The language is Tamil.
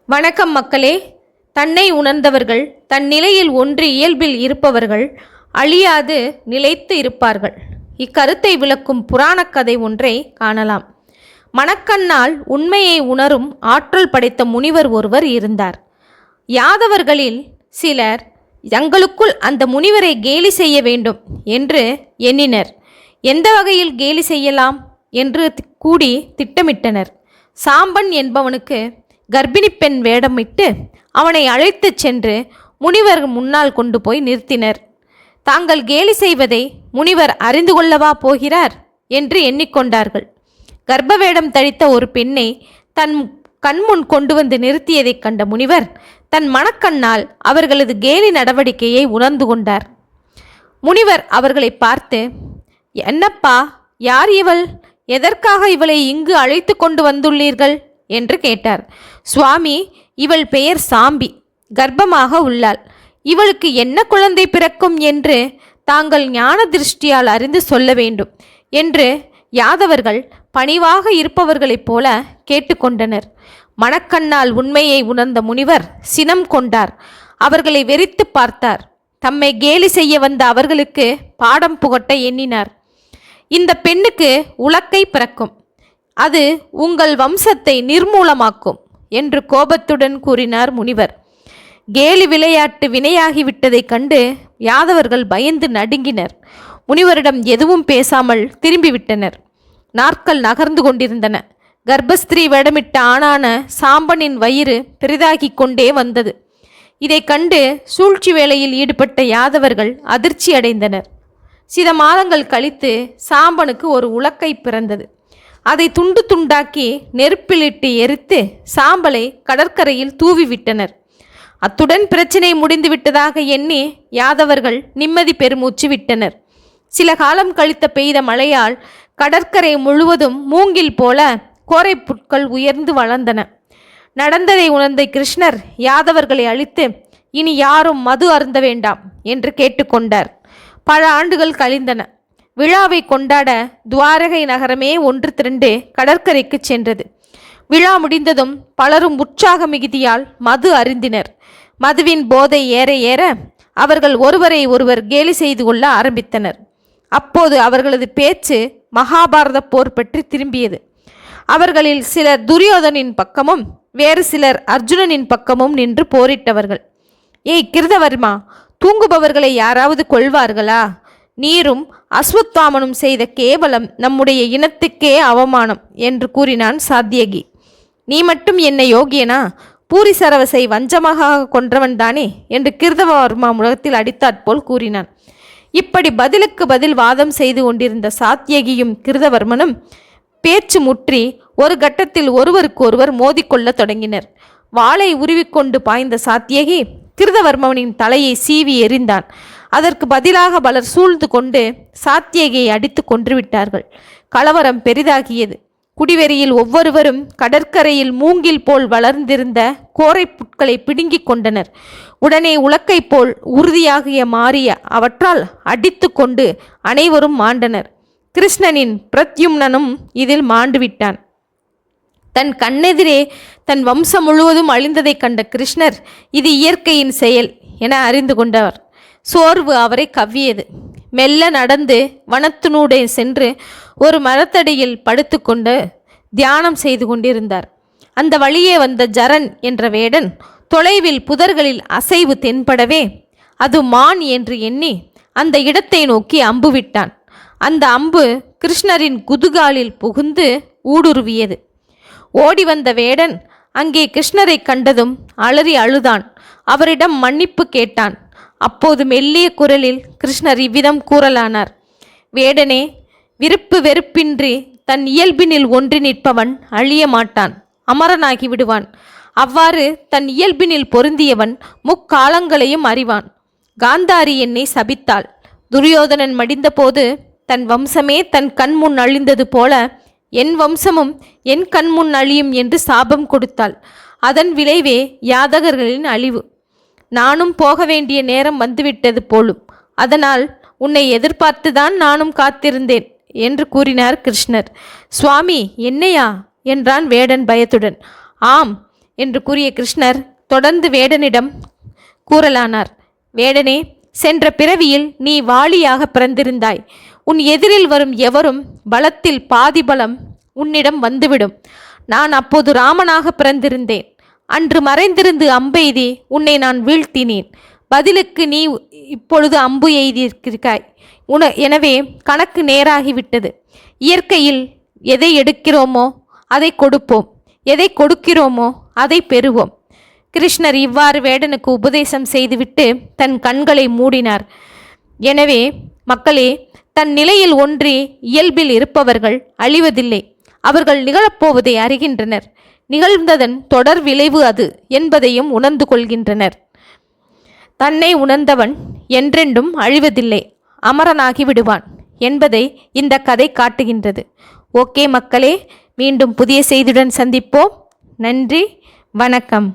வணக்கம் மக்களே. தன்னை உணர்ந்தவர்கள், தன் நிலையில் ஒன்று இயல்பில் இருப்பவர்கள் அழியாது நிலைத்து இருப்பார்கள். இக்கருத்தை விளக்கும் புராணக் கதை ஒன்றை காணலாம். மனக்கண்ணால் உண்மையை உணரும் ஆற்றல் படைத்த முனிவர் ஒருவர் இருந்தார். யாதவர்களில் சிலர் தங்களுக்குள் அந்த முனிவரை கேலி செய்ய வேண்டும் என்று எண்ணினர். எந்த வகையில் கேலி செய்யலாம் என்று கூடி திட்டமிட்டனர். சாம்பன் என்பவனுக்கு கர்ப்பிணி பெண் வேடமிட்டு அவனை அழைத்துச் சென்று முனிவர் முன்னால் கொண்டு போய் நிறுத்தினர். தாங்கள் கேலி செய்வதை முனிவர் அறிந்து கொள்ளவா போகிறார் என்று எண்ணிக்கொண்டார்கள். கர்ப்ப வேடம் தரித்த ஒரு பெண்ணை தன் கண்முன் கொண்டு வந்து நிறுத்தியதைக் கண்ட முனிவர் தன் மனக்கண்ணால் அவர்களது கேலி நடவடிக்கையை உணர்ந்து கொண்டார். முனிவர் அவர்களை பார்த்து, என்னப்பா, யார் இவள்? எதற்காக இவளை இங்கு அழைத்து கொண்டு வந்துள்ளீர்கள் என்று கேட்டார். சுவாமி, இவள் பெயர் சாம்பி, கர்ப்பமாக உள்ளாள். இவளுக்கு என்ன குழந்தை பிறக்கும் என்று தாங்கள் ஞான திருஷ்டியால் அறிந்து சொல்ல வேண்டும் என்று யாதவர்கள் பணிவாக இருப்பவர்களைப் போல கேட்டுக்கொண்டனர். மனக்கண்ணால் உண்மையை உணர்ந்த முனிவர் சினம் கொண்டார். அவர்களை வெறித்து பார்த்தார். தம்மை கேலி செய்ய வந்த அவர்களுக்கு பாடம் புகட்ட எண்ணினார். இந்த பெண்ணுக்கு உலக்கை பிறக்கும், அது உங்கள் வம்சத்தை நிர்மூலமாக்கும் என்று கோபத்துடன் கூறினார் முனிவர். கேலி விளையாட்டு வினையாகிவிட்டதைக் கண்டு யாதவர்கள் பயந்து நடுங்கினர். முனிவரிடம் எதுவும் பேசாமல் திரும்பிவிட்டனர். நாட்கள் நகர்ந்து கொண்டிருந்தன. கர்ப்பஸ்திரீ வேடமிட்ட ஆணான சாம்பனின் வயிறு பெரிதாகி கொண்டே வந்தது. இதை கண்டு சூழ்ச்சி வேளையில் ஈடுபட்ட யாதவர்கள் அதிர்ச்சி அடைந்தனர். சில மாதங்கள் கழித்து சாம்பனுக்கு ஒரு உலக்கை பிறந்தது. அதை துண்டு துண்டாக்கி நெருப்பிலிட்டு எரித்து சாம்பலை கடற்கரையில் தூவிவிட்டனர். அத்துடன் பிரச்சினை முடிந்துவிட்டதாக எண்ணி யாதவர்கள் நிம்மதி பெருமூச்சு விட்டனர். சில காலம் கழித்த பெய்த மழையால் கடற்கரை முழுவதும் மூங்கில் போல கோரை புட்கள் உயர்ந்து வளர்ந்தன. நடந்ததை உணர்ந்த கிருஷ்ணர் யாதவர்களை அழித்து, இனி யாரும் மது அருந்த வேண்டாம் என்று கேட்டுக்கொண்டார். பல ஆண்டுகள் கழிந்தன. விழாவை கொண்டாட துவாரகை நகரமே ஒன்று திரண்டு கடற்கரைக்கு சென்றது. விழா முடிந்ததும் பலரும் உற்சாக மிகுதியால் மது அருந்தினர். மதுவின் போதை ஏற ஏற அவர்கள் ஒருவரை ஒருவர் கேலி செய்து கொள்ள ஆரம்பித்தனர். அப்போது அவர்களது பேச்சு மகாபாரத போர் பற்றி திரும்பியது. அவர்களில் சிலர் துரியோதனின் பக்கமும் வேறு சிலர் அர்ஜுனனின் பக்கமும் நின்று போரிட்டவர்கள். ஏய் கிருதவர்மா, தூங்குபவர்களை யாராவது கொள்வார்களா? நீரும் அஸ்வத்தாமனும் செய்த கேவலம் நம்முடைய இனத்துக்கே அவமானம் என்று கூறினான் சாத்தியகி. நீ மட்டும் என்ன யோகியனா? பூரி சரவசை வஞ்சமாக கொன்றவன் தானே என்று கிருதவர்மா முகத்தில் அடித்தாற்போல் கூறினான். இப்படி பதிலுக்கு பதில் வாதம் செய்து கொண்டிருந்த சாத்தியகியும் கிருதவர்மனும் பேச்சு முற்றி ஒரு கட்டத்தில் ஒருவருக்கு ஒருவர் மோதிக்கொள்ள தொடங்கினர். வாளை உருவிக்கொண்டு பாய்ந்த சாத்தியகி கிருதவர்மனின் தலையை சீவி எறிந்தான். அதற்கு பதிலாக பலர் சூழ்ந்து கொண்டு சாத்தியகியை அடித்து கொன்றுவிட்டார்கள். கலவரம் பெரிதாகியது. குடிவெறியில் ஒவ்வொருவரும் கடற்கரையில் மூங்கில் போல் வளர்ந்திருந்த கோரை புட்களை பிடுங்கிக் கொண்டனர். உடனே உலக்கை போல் உறுதியாகிய மாறிய அவற்றால் அடித்து கொண்டு அனைவரும் மாண்டனர். கிருஷ்ணனின் பிரத்யும்னனும் இதில் மாண்டுவிட்டான். தன் கண்ணெதிரே தன் வம்சம் முழுவதும் அழிந்ததைக் கண்ட கிருஷ்ணர் இது இயற்கையின் செயல் என அறிந்து கொண்டவர். சோர்வு அவரை கவ்வியது. மெல்ல நடந்து வனத்தினூடே சென்று ஒரு மரத்தடியில் படுத்துக்கொண்டு தியானம் செய்து கொண்டிருந்தார். அந்த வழியே வந்த ஜரன் என்ற வேடன் தொலைவில் புதர்களில் அசைவு தென்படவே அது மான் என்று எண்ணி அந்த இடத்தை நோக்கி அம்பு விட்டான். அந்த அம்பு கிருஷ்ணரின் குதுகாலில் புகுந்து ஊடுருவியது. ஓடி வந்த வேடன் அங்கே கிருஷ்ணரை கண்டதும் அலறி அழுதான். அவரிடம் மன்னிப்பு கேட்டான். அப்போது மெல்லிய குரலில் கிருஷ்ணர் இவ்விதம் கூறலானார். வேடனே, விருப்பு வெறுப்பின்றி தன் இயல்பினில் ஒன்றி நிற்பவன் அழிய மாட்டான், அமரனாகி விடுவான். அவ்வாறு தன் இயல்பினில் பொருந்தியவன் முக்காலங்களையும் அறிவான். காந்தாரி என்னை சபித்தாள். துரியோதனன் மடிந்தபோது தன் வம்சமே தன் கண்முன் அழிந்தது போல என் வம்சமும் என் கண்முன் அழியும் என்று சாபம் கொடுத்தாள். அதன் விளைவே யாதகர்களின் அழிவு. நானும் போக வேண்டிய நேரம் வந்துவிட்டது போலும். அதனால் உன்னை எதிர்பார்த்துதான் நானும் காத்திருந்தேன் என்று கூறினார் கிருஷ்ணர். சுவாமி, என்னையா என்றான் வேடன் பயத்துடன். ஆம், என்று கூறிய கிருஷ்ணர் தொடர்ந்து வேடனிடம் கூறலானார். வேடனே, சென்ற பிறவியில் நீ வாளியாக பிறந்திருந்தாய். உன் எதிரில் வரும் எவரும் பலத்தில் பாதி பலம் உன்னிடம் வந்துவிடும். நான் அப்போது ராமனாக பிறந்திருந்தேன். அன்று மறைந்திருந்து அம்பெய்தி உன்னை நான் வீழ்த்தினேன். பதிலுக்கு நீ இப்பொழுது அம்பு எய்தியிருக்கிறாய். எனவே கணக்கு நேராகிவிட்டது. இயற்கையில் எதை எடுக்கிறோமோ அதை கொடுப்போம், எதை கொடுக்கிறோமோ அதை பெறுவோம். கிருஷ்ணர் இவ்வாறு வேடனுக்கு உபதேசம் செய்துவிட்டு தன் கண்களை மூடினார். எனவே மக்களே, தன் நிலையில் ஒன்றி இயல்பில் இருப்பவர்கள் அழிவதில்லை. அவர்கள் நிகழப்போவதை அறிகின்றனர். நிகழ்ந்ததன் தொடர் விளைவு அது என்பதையும் உணர்ந்து கொள்கின்றனர். தன்னை உணர்ந்தவன் என்றென்றும் அழிவதில்லை, அமரனாகி விடுவான் என்பதை இந்த கதை காட்டுகின்றது. ஓகே மக்களே, மீண்டும் புதிய செய்தியுடன் சந்திப்போம். நன்றி, வணக்கம்.